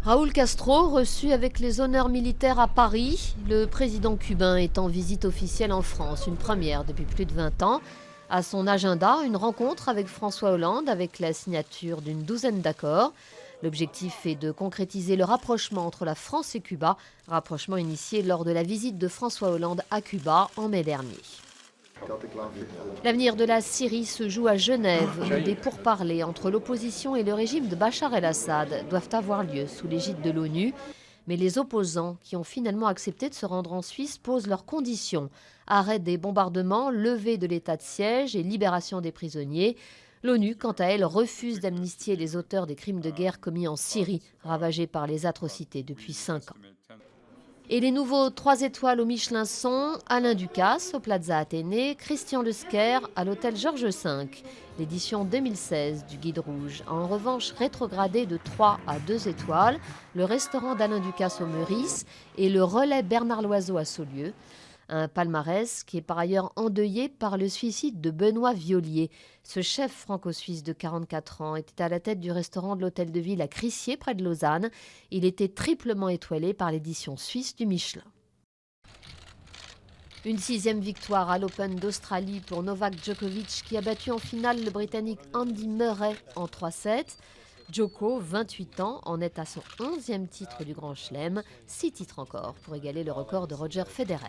Raúl Castro, reçu avec les honneurs militaires à Paris. Le président cubain est en visite officielle en France, une première depuis plus de 20 ans. À son agenda, une rencontre avec François Hollande avec la signature d'une douzaine d'accords. L'objectif est de concrétiser le rapprochement entre la France et Cuba, rapprochement initié lors de la visite de François Hollande à Cuba en mai dernier. L'avenir de la Syrie se joue à Genève, où des pourparlers entre l'opposition et le régime de Bachar el-Assad doivent avoir lieu sous l'égide de l'ONU. Mais les opposants, qui ont finalement accepté de se rendre en Suisse, posent leurs conditions. Arrêt des bombardements, levée de l'état de siège et libération des prisonniers. L'ONU, quant à elle, refuse d'amnistier les auteurs des crimes de guerre commis en Syrie, ravagée par les atrocités depuis 5 ans. Et les nouveaux 3 étoiles au Michelin sont Alain Ducasse au Plaza Athénée, Christian Lesquer à l'hôtel Georges V. L'édition 2016 du Guide Rouge a en revanche rétrogradé de 3 à 2 étoiles le restaurant d'Alain Ducasse au Meurice et le relais Bernard Loiseau à Saulieu. Un palmarès qui est par ailleurs endeuillé par le suicide de Benoît Viollier. Ce chef franco-suisse de 44 ans était à la tête du restaurant de l'hôtel de ville à Crissier, près de Lausanne. Il était triplement étoilé par l'édition suisse du Michelin. Une 6e victoire à l'Open d'Australie pour Novak Djokovic qui a battu en finale le Britannique Andy Murray en 3-7. Djoko, 28 ans, en est à son 11e titre du Grand Chelem, 6 titres encore pour égaler le record de Roger Federer.